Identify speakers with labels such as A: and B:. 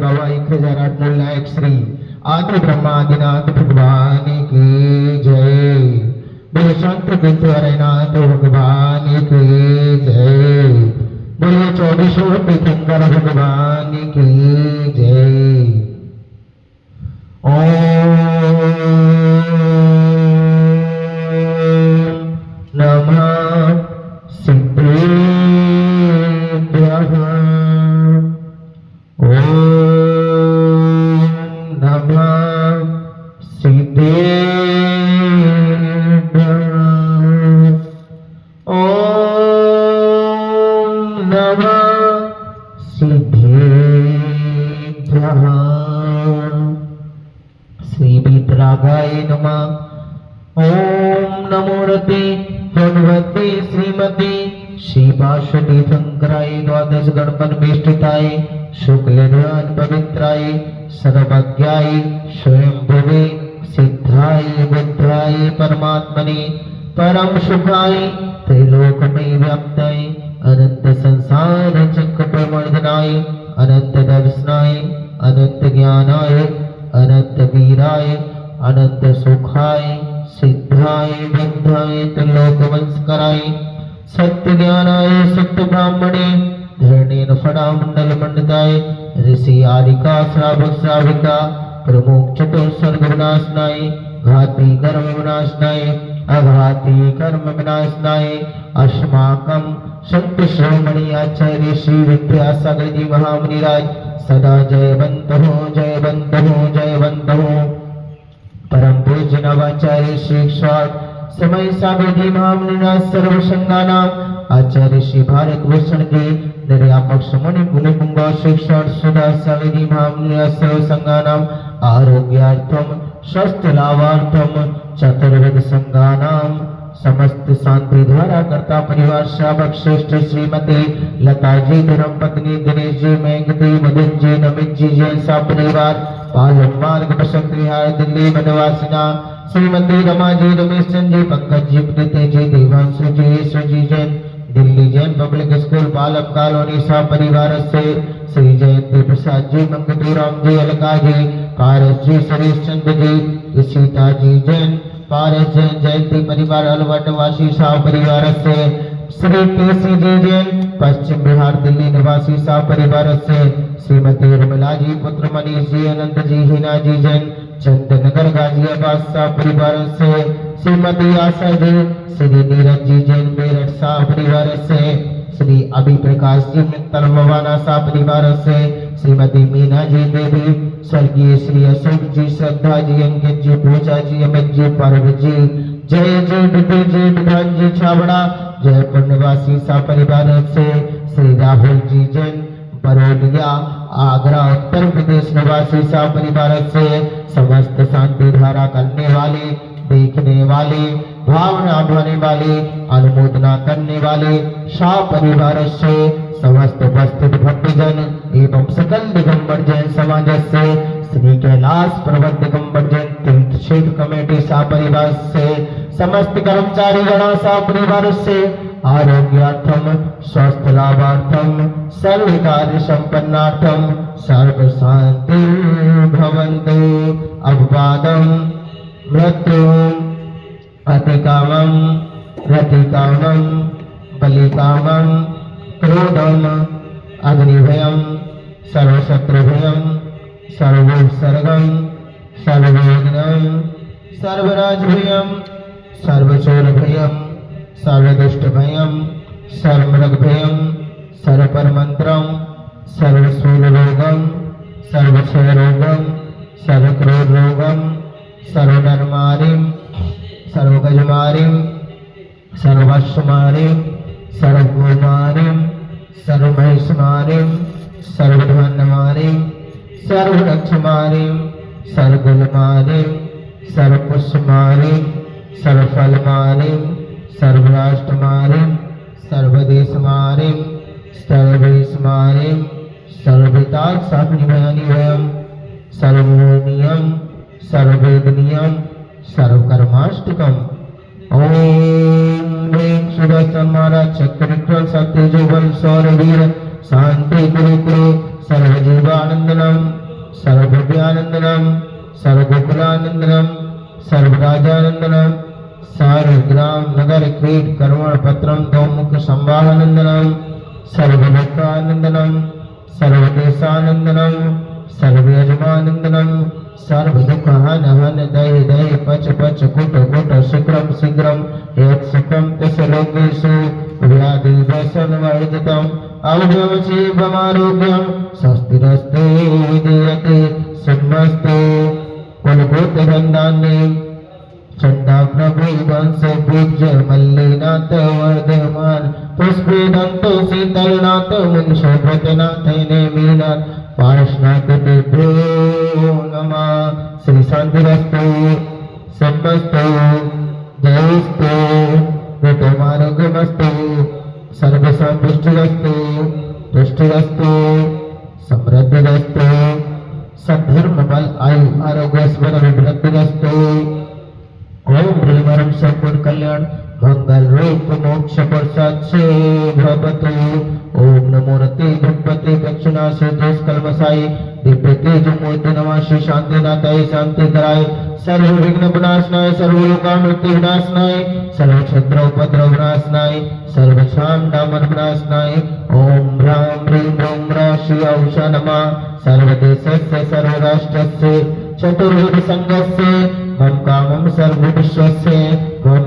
A: बाबा 1008 लायक श्री आदि ब्रह्मादिनाथ भगवान की जय। बोले संत गुरुद्वारानाथ भगवान की जय। बोले 24 तीर्थंकर भगवान की जय। ओम नमः सिद्धेभ्यः। ओम नमः सिद्धेभ्यः। ओम नमः सिद्धेभ्यः। श्री वीतरागाय नमः। ओम नमो रते भगवते श्रीमते श्री पार्वती शंकराय द्वादश गणपतिष्ठिताय शुक्लध्यान पवित्राय सर्वज्ञाय स्वयंभुवे सिद्धाय बुद्धाय परमात्मने परम शुभाय त्रैलोकमय व्याप्ताय अनंत संसार चक्र प्रवर्धनाय अनंत दर्शनाय अनंत ज्ञानाय अनंत वीराय अनंत सुखाय सिद्धाय बुद्धाय त्रिलोक वंशकराय सत्य ज्ञानाय सत्य ब्राह्मणे धरणेन फणा मंडल मंडिताय ऋषि आदिका श्रावक श्राविका प्रमुख चतुर्सर्ग विनाशनाय घाती कर्म विनाशनाय अघाती कर्म विनाशनाय अस्माकं संत श्रोमणी आचार्य श्री विद्यासागर जी महामुनिराज सदा जयवंत हो जयवंत हो जयवंत हो। परम पूज्य नवाचार्य श्री स्वाट समय सागर जी महामुनिराज सर्व संगानाम आचार्य श्री भारत भूषण जी निर्यापक मुनि कुल कुंभा शिक्षण सुधा सागर जी महामुनिराज सर्व संगानाम आरोग्यार्थम स्वस्थ लाभार्थम चतुर्वेद संगानाम समस्त शांति द्वारा करता परिवार श्रावक श्रेष्ठ श्रीमती लता जी धर्म पत्नी दिनेश जी मेघती मदन जी नमित जी जैन सा परिवार पालम मार्ग बसंत विहार दिल्ली बनवासिना Shrimati Rama ji Ramesh Chand ji Pankaj ji Preeti ji Devanshu ji Yashu ji Jain Delhi Jain public school Palam colony सा परिवार से श्री जयंती प्रसाद जी मंगतू राम जी अलका जी पारस जी सुरेश चंद्र जी सीता जी जैन पारस जैन जयंती परिवार अलवट वासी सा परिवार से श्री केसी जी जैन पश्चिम बिहार दिल्ली निवासी सा परिवार से श्रीमती रमला जी पुत्र मनीष जी अनंत जी हिना जी जैन चंदनगर गाजियाबाद सा परिवार से श्रीमती आशा जी श्री नीरज जी जैन मेरठ सा परिवार से श्री अभि प्रकाश जी मित्तल मवाना सा परिवार से श्रीमती मीना जी देवी स्वर्गीय श्री अशोक जी श्रद्धा जी अंकित जी पूजा जी अमित जी पर्व जी जय जी विधि जी विधान जी छाबड़ा जयपुर निवासी सा परिवार से श्री राहुल जी जैन बरोलिया आगरा उत्तर प्रदेश निवासी सा परिवार से समस्त शांति धारा करने वाले देखने वाले भावना ढोने वाले अनुमोदना करने वाले शाह परिवार से समस्त उपस्थित भक्तजन एवं सकल दिगंबर जैन समाज से श्री कैलाश पर्वत दिगंबर जैन तीर्थ क्षेत्र कमेटी सा परिवार से समस्त कर्मचारी गणा सा परिवार से आरोग्यार्थम स्वस्थ लाभार्थम सर्व कार्य संपन्नार्थम सर्व शांति भवन्तु अभिवादम मृत्यु अतिकामं रतिकामं बलिकामं क्रोधम अग्निभयं सर्वशत्रुभयं सर्वोत्सर्गं सर्वविघ्नं सर्वराजभयं सर्वचोरभयं सर्वदुष्टभयं सर्वमृगभयं सर्वपरमन्त्रं सर्वशूलरोगं सर्वक्षयरोगं सर्वक्रोधरोगं सर्वनरमारिं सर्वगजमारिं सर्ववशमारिं सर्वगोमारिं सर्वमहेशमारिं सर्वधन्यमारिं सर्वरक्षमारिं सर्वगुणमारिं सर्वपुष्यमारिं सर्वफलमारिं सर्वराष्ट्रमारिं सर्वदेशमारिं सर्वदेशमारिं सर्ववितात् साग्निभयानिभयं सर्वमोनियं सर्ववेदनीयं सर्वकर्माष्टकम् ओम ह्रीं सुदर्शन महाराज चक्रविक्रम सत्यजुगल सौरवीर शांति गुरु सर्वजीवानंदनम सर्वसंभावनंदनम सर्वलोकानंदनम सर्वदेशानंदनम सर्वयजमानंदनम सर्वदुःखहनहन दय दय पच पच कुट कुट शीघ्रं शीघ्रं यत्सुखं तस्लोकेषु व्याधिव्यसनवर्जितम् अव्यवशीभमारोग्यं स्वस्तिरस्ते विधीयते सुखमस्ते कुलभूतबन्धानि चंदाग्रभीवंश पूज्य मल्लिनाथ वर्धमान पुष्पेदंतो शीतलनाथ मुनिशोभतनाथ नेमिनाथ पार्श्वनाथ देभ्यो नमः श्री शांतिरस्तु सद्मस्तु जयस्तु वितमारोग्यमस्तु सर्वसंपुष्टिरस्तु तुष्टिरस्तु समृद्धिरस्तु सद्धर्म बल आयु आरोग्य स्वर वृद्धिरस्तु ओम ह्रीं संपूर्ण कल्याण मंगल रूप मोक्ष प्रसाद से भवतु ओम नमो रते भगवते दक्षिणासे दोष कल्मसाई दिव्य तेज मूर्ति नमः शांतिनाथाय शांति कराय सर्व विघ्न विनाशनाय सर्व लोकामृत्यु विनाशनाय सर्व क्षत्र उपद्रव विनाशनाय सर्व शाम दामन विनाशनाय ओम ह्रां ह्रीं ह्रों श्री औषा नमः सर्वदेशस्य सर्वराष्ट्रस्य चतुर्विध संघस्य मम कामं सर्वविश्वस्य मम